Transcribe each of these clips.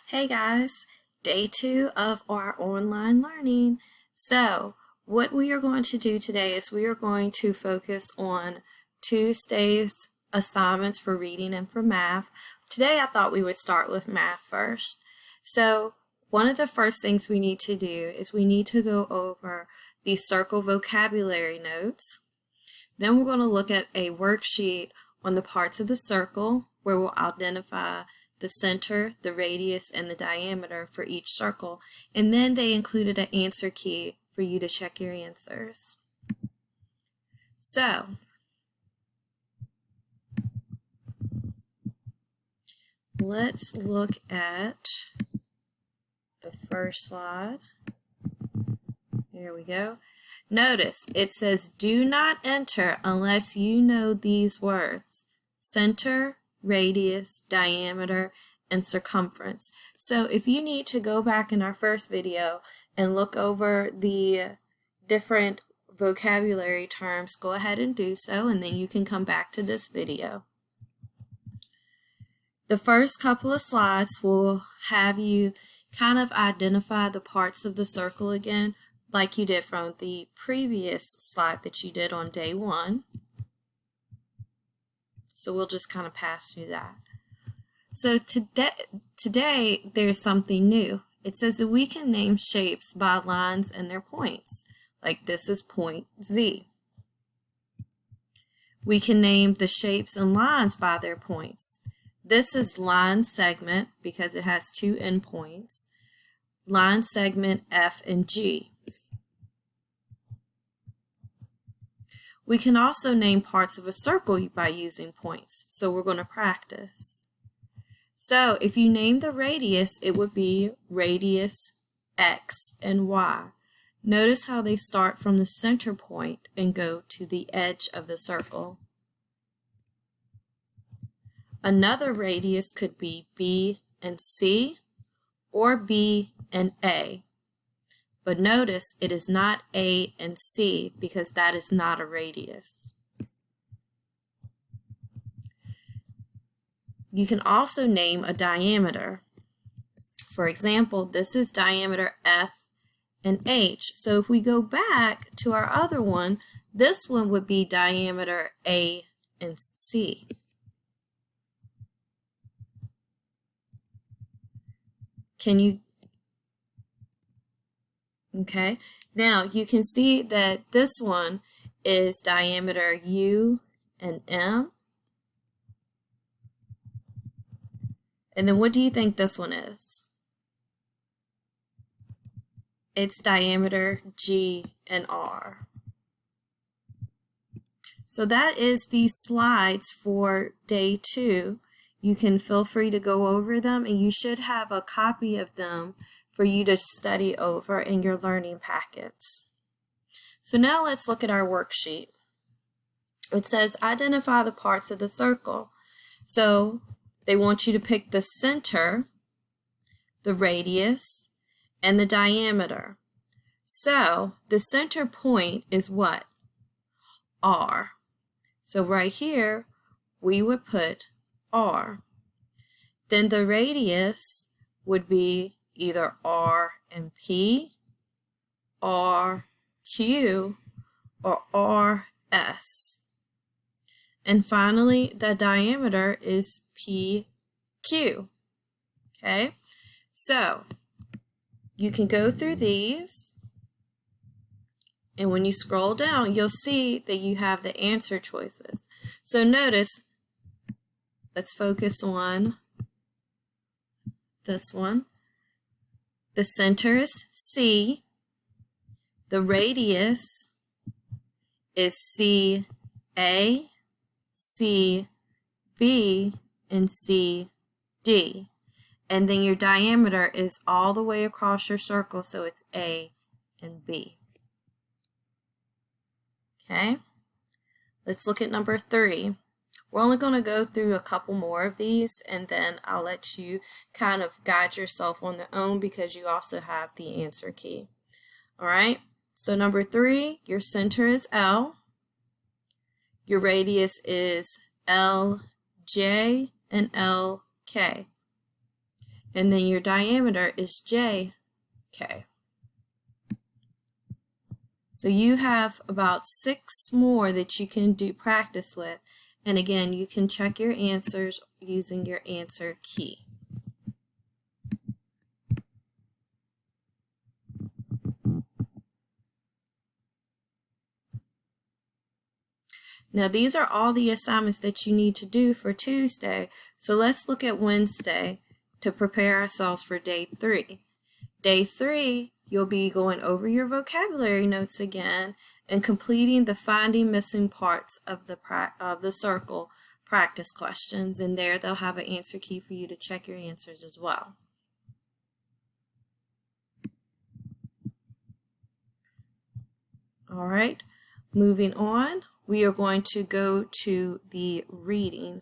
Hey guys, day 2 of our online learning. So, what we are going to do today is we are going to focus on Tuesday's assignments for reading and for math. Today I thought we would start with math first. So, one of the first things we need to do is we need to go over the circle vocabulary notes. Then we're going to look at a worksheet on the parts of the circle where we'll identify the center, the radius, and the diameter for each circle. And then they included an answer key for you to check your answers. So, let's look at the first slide. Here we go. Notice it says do not enter unless you know these words: center, radius, diameter, and circumference. So if you need to go back in our first video and look over the different vocabulary terms, go ahead and do so, and then you can come back to this video. The first couple of slides will have you kind of identify the parts of the circle again, like you did from the previous slide that you did on day 1. So we'll just kind of pass through that. So today there's something new. It says that we can name shapes by lines and their points. Like this is point Z. We can name the shapes and lines by their points. This is line segment because it has 2 endpoints. Line segment F and G. We can also name parts of a circle by using points, so we're going to practice. So if you name the radius, it would be radius X and Y. Notice how they start from the center point and go to the edge of the circle. Another radius could be B and C or B and A. But notice it is not A and C because that is not a radius. You can also name a diameter. For example, this is diameter F and H. So if we go back to our other one, this one would be diameter A and C. Okay, now you can see that this one is diameter U and M. And then what do you think this one is? It's diameter G and R. So that is the slides for day 2. You can feel free to go over them, and you should have a copy of them for you to study over in your learning packets. So now let's look at our worksheet. It says identify the parts of the circle. So they want you to pick the center, the radius, and the diameter. So the center point is what? R. So right here we would put R. Then the radius would be either R and P, R, Q, or RS. And finally, the diameter is PQ. Okay, so you can go through these, and when you scroll down, you'll see that you have the answer choices. So notice, let's focus on this one. The center is C, the radius is CA, CB, and CD. And then your diameter is all the way across your circle, so it's A and B. Okay, let's look at number 3. We're only going to go through a couple more of these, and then I'll let you kind of guide yourself on their own because you also have the answer key. All right, so number 3, your center is L, your radius is LJ and LK. and then your diameter is JK. So you have about 6 more that you can do practice with. And again, you can check your answers using your answer key. Now these are all the assignments that you need to do for Tuesday. So let's look at Wednesday to prepare ourselves for day 3. Day 3, you'll be going over your vocabulary notes again and completing the finding missing parts of the circle practice questions. And there they'll have an answer key for you to check your answers as well. All right, moving on, we are going to go to the reading.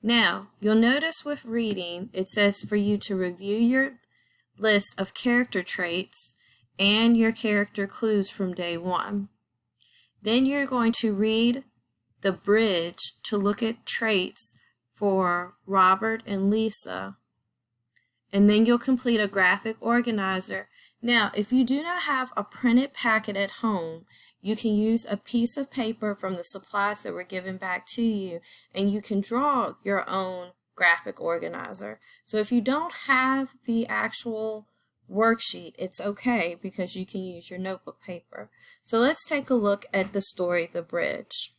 Now, you'll notice with reading, it says for you to review your list of character traits and your character clues from day 1. Then you're going to read the bridge to look at traits for Robert and Lisa. And then you'll complete a graphic organizer. Now, if you do not have a printed packet at home, you can use a piece of paper from the supplies that were given back to you, and you can draw your own graphic organizer. So if you don't have the actual worksheet, it's okay because you can use your notebook paper. So let's take a look at the story, The Bridge.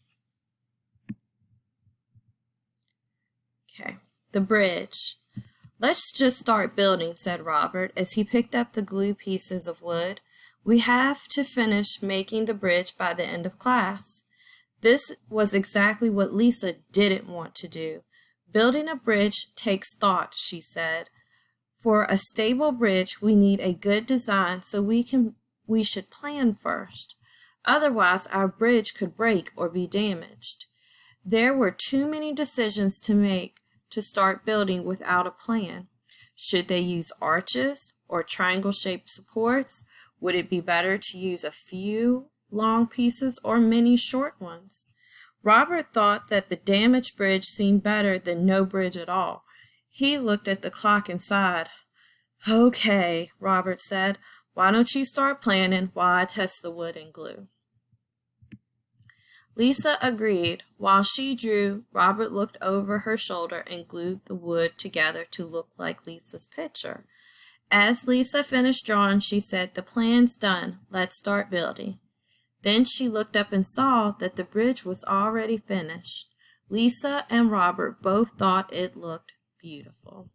Okay, The Bridge. "Let's just start building," said Robert as he picked up the glue pieces of wood. "We have to finish making the bridge by the end of class." This was exactly what Lisa didn't want to do. "Building a bridge takes thought," she said. "For a stable bridge, we need a good design, so we should plan first. Otherwise, our bridge could break or be damaged." There were too many decisions to make to start building without a plan. Should they use arches or triangle-shaped supports? Would it be better to use a few long pieces or many short ones? Robert thought that the damaged bridge seemed better than no bridge at all. He looked at the clock and sighed. "Okay," Robert said, "why don't you start planning while I test the wood and glue?" Lisa agreed. While she drew, Robert looked over her shoulder and glued the wood together to look like Lisa's picture. As Lisa finished drawing, she said, "The plan's done. Let's start building." Then she looked up and saw that the bridge was already finished. Lisa and Robert both thought it looked beautiful.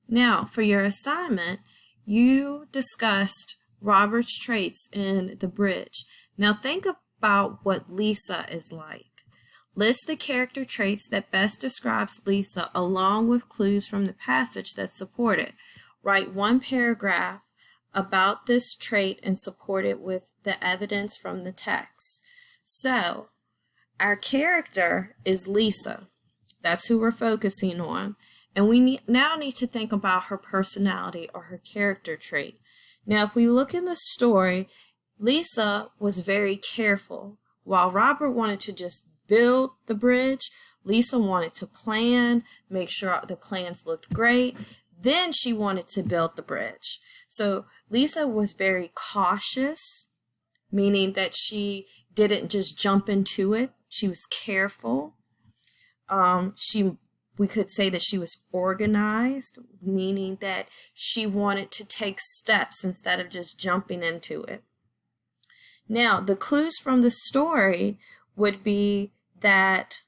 Now, for your assignment, you discussed Robert's traits in the bridge. Now think about what Lisa is like. List the character traits that best describes Lisa along with clues from the passage that support it. Write 1 paragraph about this trait and support it with the evidence from the text. So, our character is Lisa. That's who we're focusing on. And we now need to think about her personality or her character trait. Now, if we look in the story, Lisa was very careful. While Robert wanted to just build the bridge, Lisa wanted to plan, make sure the plans looked great. Then she wanted to build the bridge. So Lisa was very cautious, meaning that she didn't just jump into it. She was careful. We could say that she was organized, meaning that she wanted to take steps instead of just jumping into it. Now, the clues from the story would be that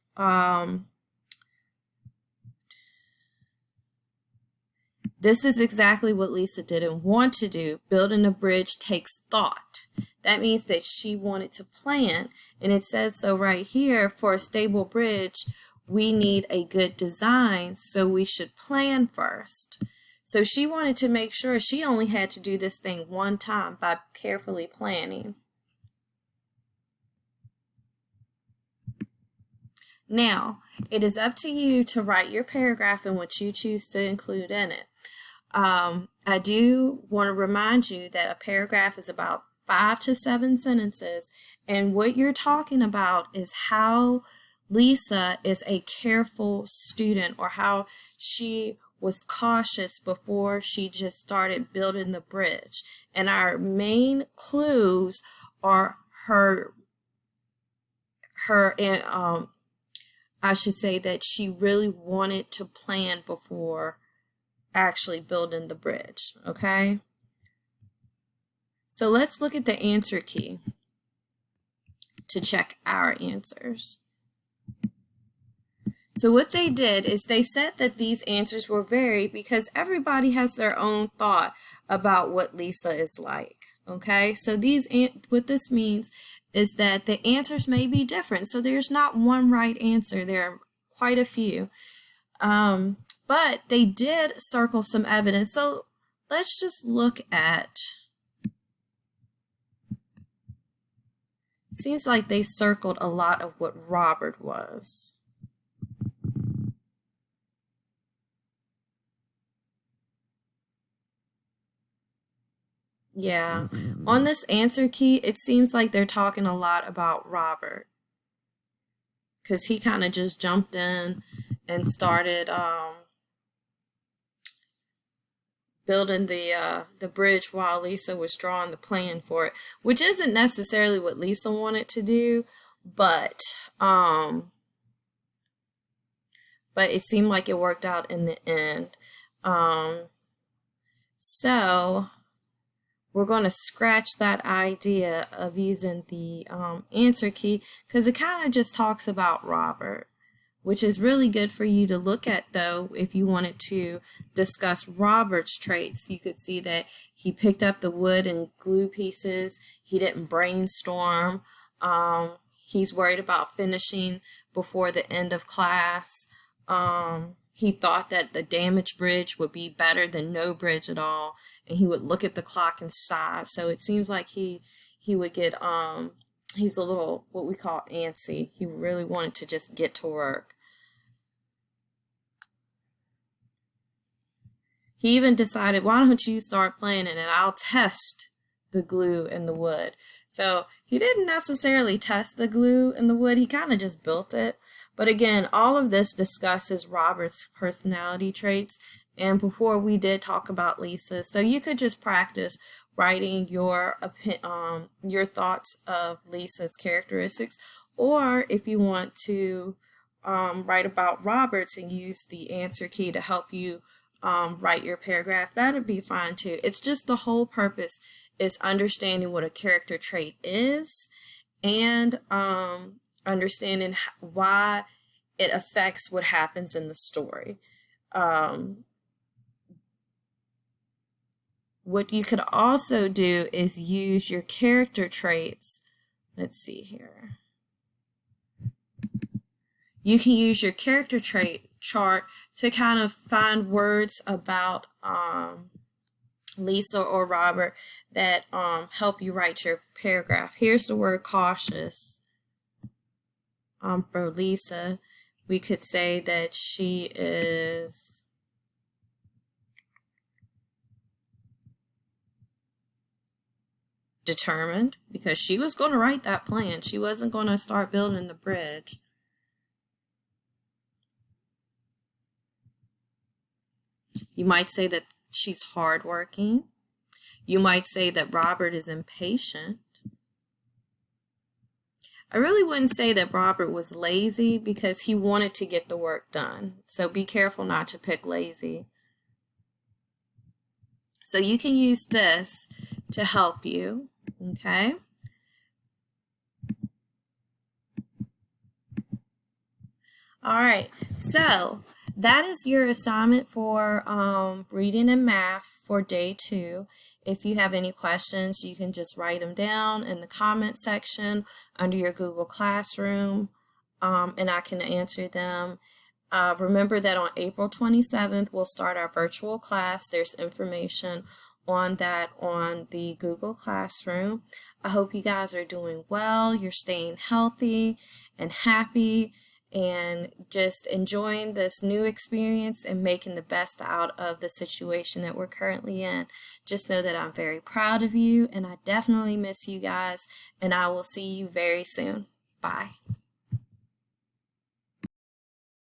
this is exactly what Lisa didn't want to do. Building a bridge takes thought. That means that she wanted to plan, and it says so right here, for a stable bridge, we need a good design, so we should plan first. So she wanted to make sure she only had to do this thing one time by carefully planning. Now, it is up to you to write your paragraph and what you choose to include in it. I do want to remind you that a paragraph is about 5 to 7 sentences, and what you're talking about is how Lisa is a careful student, or how she was cautious before she just started building the bridge. And our main clues are I should say that she really wanted to plan before actually building the bridge, okay? So let's look at the answer key to check our answers. So what they did is they said that these answers were varied because everybody has their own thought about what Lisa is like. Okay, so what this means is that the answers may be different. So there's not one right answer. There are quite a few. But they did circle some evidence. So let's just look at, it seems like they circled a lot of what Robert was. Yeah, on this answer key, it seems like they're talking a lot about Robert, because he kind of just jumped in and started building the bridge while Lisa was drawing the plan for it, which isn't necessarily what Lisa wanted to do, but it seemed like it worked out in the end. So we're going to scratch that idea of using the answer key, because it kind of just talks about Robert, which is really good for you to look at, though. If you wanted to discuss Robert's traits, you could see that he picked up the wood and glue pieces. He didn't brainstorm. He's worried about finishing before the end of class. He thought that the damaged bridge would be better than no bridge at all, and he would look at the clock and sigh. So it seems like he would get he's a little, what we call, antsy. He really wanted to just get to work. He even decided, why don't you start planning and I'll test the glue and the wood. So he didn't necessarily test the glue and the wood, he kind of just built it. But again, all of this discusses Robert's personality traits, and before we did talk about Lisa's. So you could just practice writing your thoughts of Lisa's characteristics, or if you want to write about Robert's and use the answer key to help you write your paragraph, that'd be fine too. It's just the whole purpose is understanding what a character trait is, and understanding why it affects what happens in the story. What you could also do is use your character traits. Let's see here. You can use your character trait chart to kind of find words about Lisa or Robert that help you write your paragraph. Here's the word cautious. For Lisa, we could say that she is determined, because she was going to write that plan. She wasn't going to start building the bridge. You might say that she's hardworking. You might say that Robert is impatient. I really wouldn't say that Robert was lazy, because he wanted to get the work done. So be careful not to pick lazy. So you can use this to help you, okay? All right, so that is your assignment for reading and math for day 2. If you have any questions, you can just write them down in the comment section under your Google Classroom, and I can answer them. Remember that on April 27th, we'll start our virtual class. There's information on that on the Google Classroom. I hope you guys are doing well, you're staying healthy and happy, and just enjoying this new experience and making the best out of the situation that we're currently in. Just know that I'm very proud of you, and I definitely miss you guys, and I will see you very soon. Bye.